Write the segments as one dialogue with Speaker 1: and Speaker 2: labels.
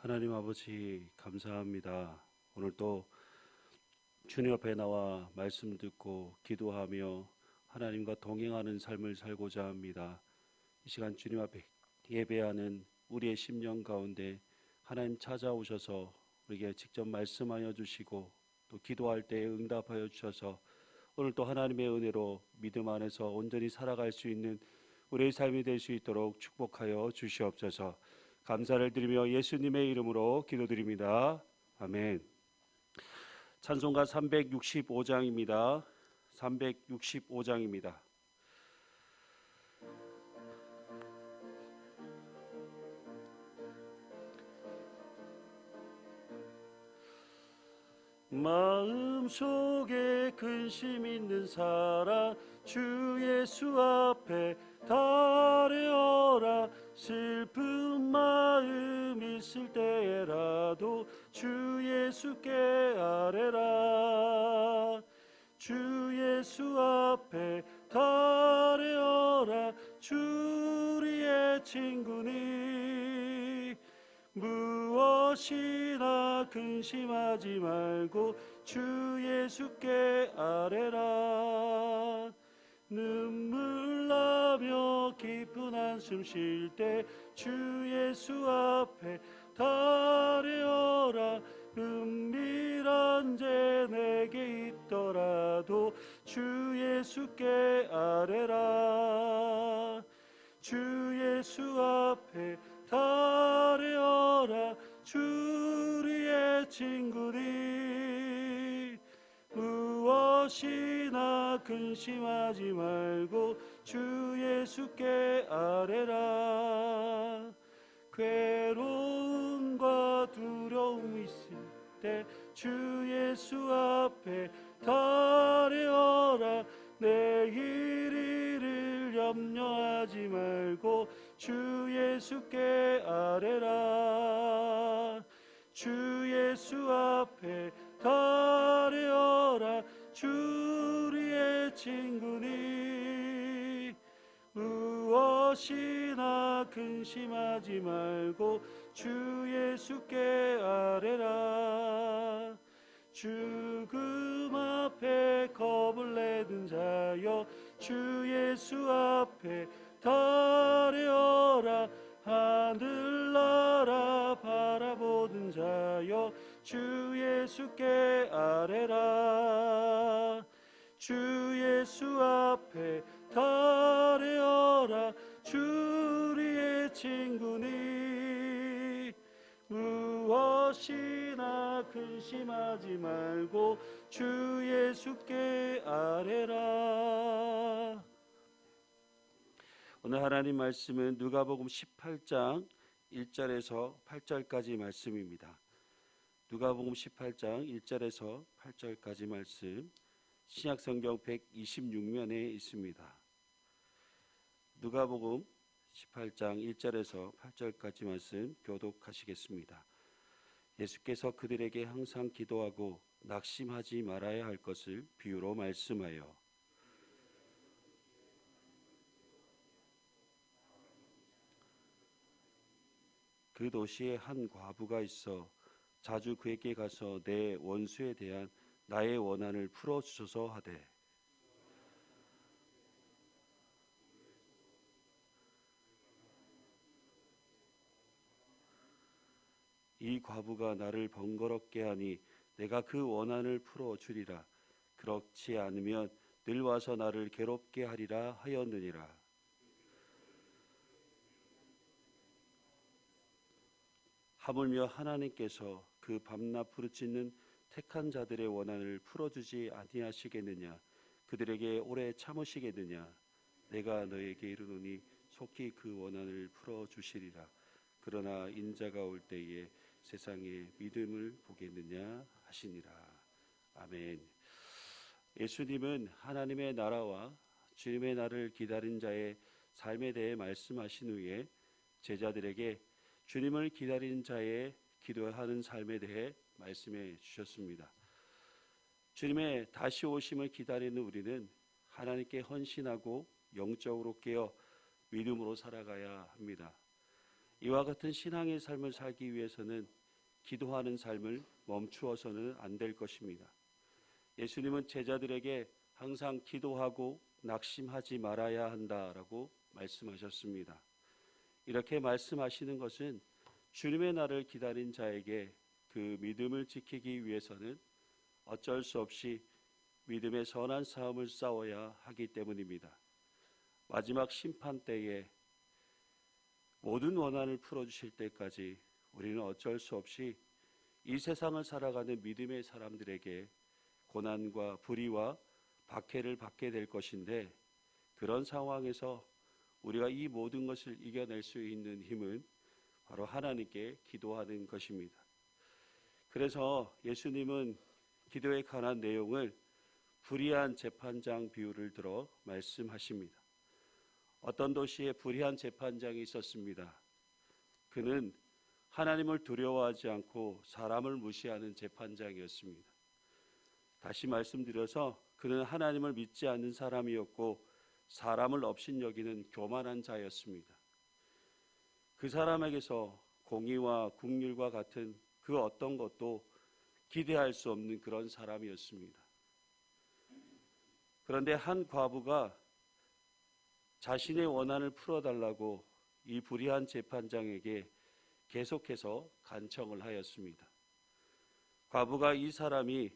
Speaker 1: 하나님 아버지 감사합니다. 오늘 또 주님 앞에 나와 말씀 듣고 기도하며 하나님과 동행하는 삶을 살고자 합니다. 이 시간 주님 앞에 예배하는 우리의 심령 가운데 하나님 찾아오셔서 우리에게 직접 말씀하여 주시고 또 기도할 때 응답하여 주셔서 오늘 또 하나님의 은혜로 믿음 안에서 온전히 살아갈 수 있는 우리의 삶이 될 수 있도록 축복하여 주시옵소서. 감사를 드리며 예수님의 이름으로 기도드립니다. 아멘. 찬송가 365장입니다. 365장입니다. 마음속에 근심 있는 사람 주 예수 앞에 달려라. 슬픈 마음 있을 때라도 주 예수께 아뢰라. 주 예수 앞에 달려라. 주 우리의 친구니 무엇이나 근심하지 말고 주 예수께 아뢰라. 눈물 나며 깊은 한숨 쉴 때 주 예수 앞에 달려라. 은밀한 죄 내게 있더라도 주 예수께 아뢰라. 주 예수 앞에 달려라. 주 우리의 친구니 무엇이나 근심하지 말고 주 예수께 아뢰라. 괴로움과 두려움 있을 때 주 예수 앞에 달려라. 내일 일을 염려하지 말고 주 예수께 아뢰라. 주 예수 앞에 달려라. 주 우리의 친구니 무엇이나 근심하지 말고 주 예수께 아뢰라. 죽음 앞에 겁을 내든 자여 주 예수 앞에 달려라. 하늘나라 바라보는 자여 주 예수께 아뢰라. 주 예수 앞에 달려라. 주 우리의 친구니 무엇이나 근심하지 말고 주 예수께 아뢰라. 오늘 하나님 말씀은 누가복음 18장 1절에서 8절까지 말씀입니다. 누가복음 18장 1절에서 8절까지 말씀, 신약성경 126면에 있습니다. 누가복음 18장 1절에서 8절까지 말씀 교독하시겠습니다. 예수께서 그들에게 항상 기도하고 낙심하지 말아야 할 것을 비유로 말씀하여 그 도시에 한 과부가 있어 자주 그에게 가서 내 원수에 대한 나의 원한을 풀어주소서 하되 이 과부가 나를 번거롭게 하니 내가 그 원한을 풀어주리라. 그렇지 않으면 늘 와서 나를 괴롭게 하리라 하였느니라. 하물며 하나님께서 그 밤낮 부르짖는 택한 자들의 원한을 풀어주지 아니하시겠느냐. 그들에게 오래 참으시겠느냐. 내가 너에게 이르노니 속히 그 원한을 풀어주시리라. 그러나 인자가 올 때에 세상에 믿음을 보겠느냐 하시니라. 아멘. 예수님은 하나님의 나라와 주님의 날을 기다린 자의 삶에 대해 말씀하신 후에 제자들에게 주님을 기다린 자의 기도하는 삶에 대해 말씀해 주셨습니다. 주님의 다시 오심을 기다리는 우리는 하나님께 헌신하고 영적으로 깨어 믿음으로 살아가야 합니다. 이와 같은 신앙의 삶을 살기 위해서는 기도하는 삶을 멈추어서는 안 될 것입니다. 예수님은 제자들에게 항상 기도하고 낙심하지 말아야 한다라고 말씀하셨습니다. 이렇게 말씀하시는 것은 주님의 날을 기다린 자에게 그 믿음을 지키기 위해서는 어쩔 수 없이 믿음의 선한 싸움을 싸워야 하기 때문입니다. 마지막 심판 때에 모든 원한을 풀어주실 때까지 우리는 어쩔 수 없이 이 세상을 살아가는 믿음의 사람들에게 고난과 불의와 박해를 받게 될 것인데, 그런 상황에서 우리가 이 모든 것을 이겨낼 수 있는 힘은 바로 하나님께 기도하는 것입니다. 그래서 예수님은 기도에 관한 내용을 불의한 재판장 비유를 들어 말씀하십니다. 어떤 도시에 불의한 재판장이 있었습니다. 그는 하나님을 두려워하지 않고 사람을 무시하는 재판장이었습니다. 다시 말씀드려서 그는 하나님을 믿지 않는 사람이었고 사람을 업신여기는 교만한 자였습니다. 그 사람에게서 공의와 국률과 같은 그 어떤 것도 기대할 수 없는 그런 사람이었습니다. 그런데 한 과부가 자신의 원한을 풀어달라고 이 불의한 재판장에게 계속해서 간청을 하였습니다. 과부가 이 사람이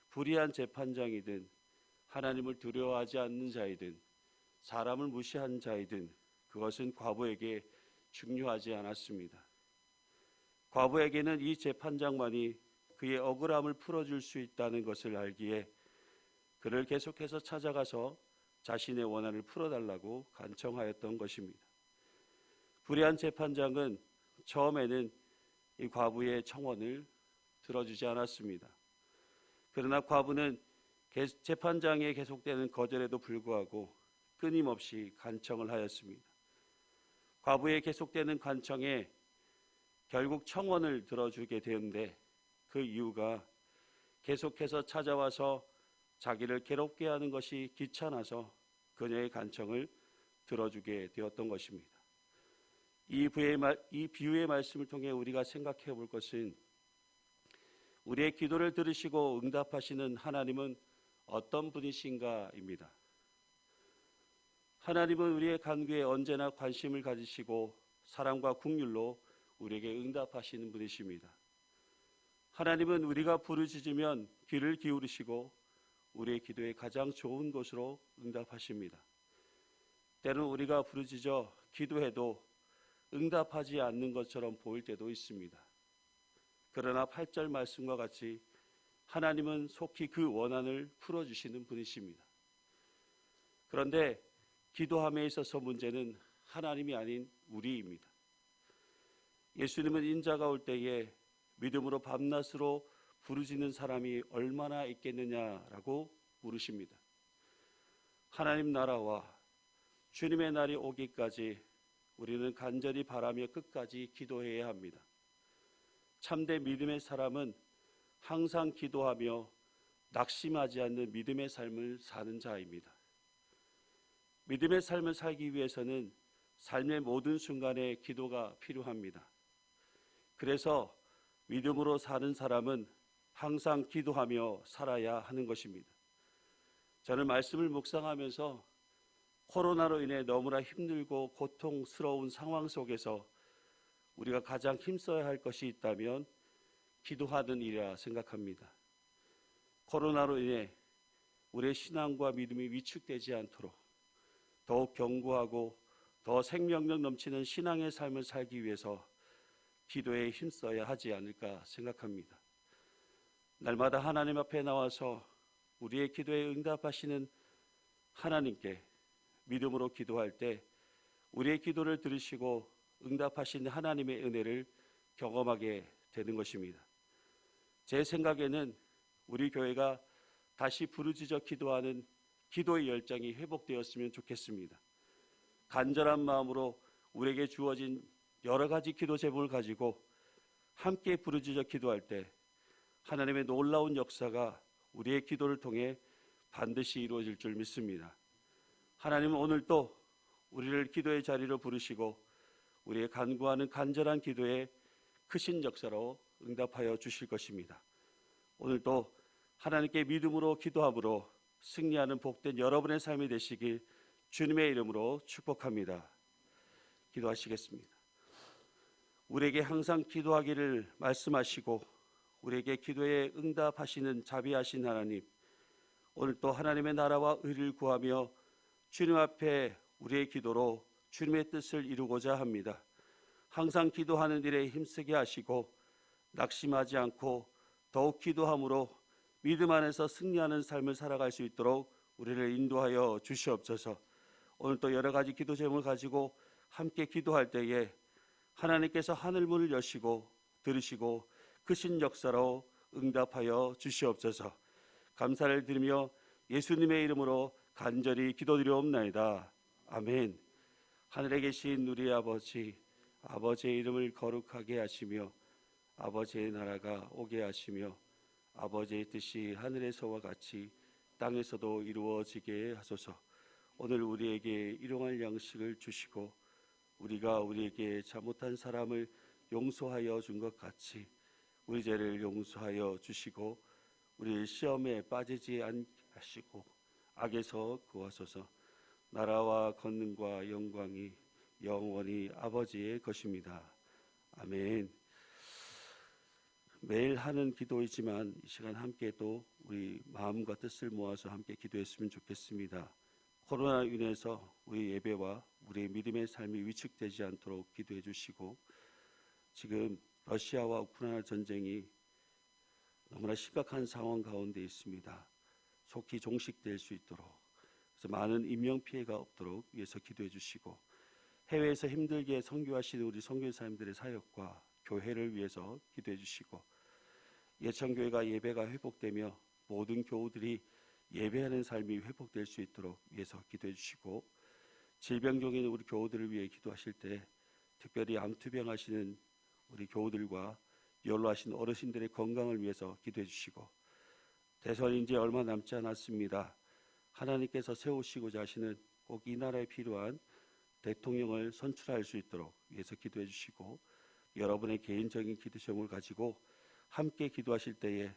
Speaker 1: 불의한 재판장이든 하나님을 두려워하지 않는 자이든 사람을 무시한 자이든 그것은 과부에게 중요하지 않았습니다. 과부에게는 이 재판장만이 그의 억울함을 풀어줄 수 있다는 것을 알기에 그를 계속해서 찾아가서 자신의 원한을 풀어달라고 간청하였던 것입니다. 불의한 재판장은 처음에는 이 과부의 청원을 들어주지 않았습니다. 그러나 과부는 재판장의 계속되는 거절에도 불구하고 끊임없이 간청을 하였습니다. 과부의 계속되는 간청에 결국 청원을 들어주게 되는데, 그 이유가 계속해서 찾아와서 자기를 괴롭게 하는 것이 귀찮아서 그녀의 간청을 들어주게 되었던 것입니다. 이 비유의 말씀을 통해 우리가 생각해 볼 것은, 우리의 기도를 들으시고 응답하시는 하나님은 어떤 분이신가입니다. 하나님은 우리의 간구에 언제나 관심을 가지시고 사랑과 긍휼로 우리에게 응답하시는 분이십니다. 하나님은 우리가 부르짖으면 귀를 기울이시고 우리의 기도에 가장 좋은 곳으로 응답하십니다. 때로는 우리가 부르짖어 기도해도 응답하지 않는 것처럼 보일 때도 있습니다. 그러나 8절 말씀과 같이 하나님은 속히 그 원한을 풀어주시는 분이십니다. 그런데 기도함에 있어서 문제는 하나님이 아닌 우리입니다. 예수님은 인자가 올 때에 믿음으로 밤낮으로 부르짖는 사람이 얼마나 있겠느냐라고 물으십니다. 하나님 나라와 주님의 날이 오기까지 우리는 간절히 바라며 끝까지 기도해야 합니다. 참된 믿음의 사람은 항상 기도하며 낙심하지 않는 믿음의 삶을 사는 자입니다. 믿음의 삶을 살기 위해서는 삶의 모든 순간에 기도가 필요합니다. 그래서 믿음으로 사는 사람은 항상 기도하며 살아야 하는 것입니다. 저는 말씀을 묵상하면서 코로나로 인해 너무나 힘들고 고통스러운 상황 속에서 우리가 가장 힘써야 할 것이 있다면 기도하는 일이라 생각합니다. 코로나로 인해 우리의 신앙과 믿음이 위축되지 않도록 더욱 견고하고 더 생명력 넘치는 신앙의 삶을 살기 위해서 기도에 힘써야 하지 않을까 생각합니다. 날마다 하나님 앞에 나와서 우리의 기도에 응답하시는 하나님께 믿음으로 기도할 때 우리의 기도를 들으시고 응답하신 하나님의 은혜를 경험하게 되는 것입니다. 제 생각에는 우리 교회가 다시 부르짖어 기도하는 기도의 열정이 회복되었으면 좋겠습니다. 간절한 마음으로 우리에게 주어진 여러 가지 기도 제목을 가지고 함께 부르짖어 기도할 때 하나님의 놀라운 역사가 우리의 기도를 통해 반드시 이루어질 줄 믿습니다. 하나님은 오늘 또 우리를 기도의 자리로 부르시고 우리의 간구하는 간절한 기도에 크신 역사로 응답하여 주실 것입니다. 오늘도 하나님께 믿음으로 기도함으로 승리하는 복된 여러분의 삶이 되시길 주님의 이름으로 축복합니다. 기도하시겠습니다. 우리에게 항상 기도하기를 말씀하시고 우리에게 기도에 응답하시는 자비하신 하나님, 오늘도 하나님의 나라와 의를 구하며 주님 앞에 우리의 기도로 주님의 뜻을 이루고자 합니다. 항상 기도하는 일에 힘쓰게 하시고 낙심하지 않고 더욱 기도함으로 믿음 안에서 승리하는 삶을 살아갈 수 있도록 우리를 인도하여 주시옵소서. 오늘도 여러 가지 기도 제목을 가지고 함께 기도할 때에 하나님께서 하늘문을 여시고 들으시고 크신 역사로 응답하여 주시옵소서. 감사를 드리며 예수님의 이름으로 간절히 기도드리옵나이다. 아멘. 하늘에 계신 우리 아버지, 아버지의 이름을 거룩하게 하시며 아버지의 나라가 오게 하시며 아버지의 뜻이 하늘에서와 같이 땅에서도 이루어지게 하소서. 오늘 우리에게 일용할 양식을 주시고 우리가 우리에게 잘못한 사람을 용서하여 준 것 같이 우리 죄를 용서하여 주시고 우리 시험에 빠지지 않게 하시고 악에서 구하소서. 나라와 권능과 영광이 영원히 아버지의 것입니다. 아멘. 매일 하는 기도이지만 이 시간 함께 또 우리 마음과 뜻을 모아서 함께 기도했으면 좋겠습니다. 코로나로 인해서 우리 예배와 우리의 믿음의 삶이 위축되지 않도록 기도해 주시고, 지금 러시아와 우크라이나 전쟁이 너무나 심각한 상황 가운데 있습니다. 속히 종식될 수 있도록, 그래서 많은 인명피해가 없도록 위해서 기도해 주시고, 해외에서 힘들게 선교하시는 우리 선교사님들의 사역과 교회를 위해서 기도해 주시고, 예천교회가 예배가 회복되며 모든 교우들이 예배하는 삶이 회복될 수 있도록 위해서 기도해 주시고, 질병 중에 있는 우리 교우들을 위해 기도하실 때 특별히 암투병 하시는 우리 교우들과 연로하신 어르신들의 건강을 위해서 기도해 주시고, 대선이 이제 얼마 남지 않았습니다. 하나님께서 세우시고자 하시는 꼭 이 나라에 필요한 대통령을 선출할 수 있도록 위해서 기도해 주시고, 여러분의 개인적인 기도 제목을 가지고 함께 기도하실 때에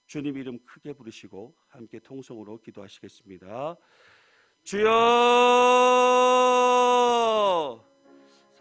Speaker 1: 주님 이름 크게 부르시고 함께 통성으로 기도하시겠습니다. 주여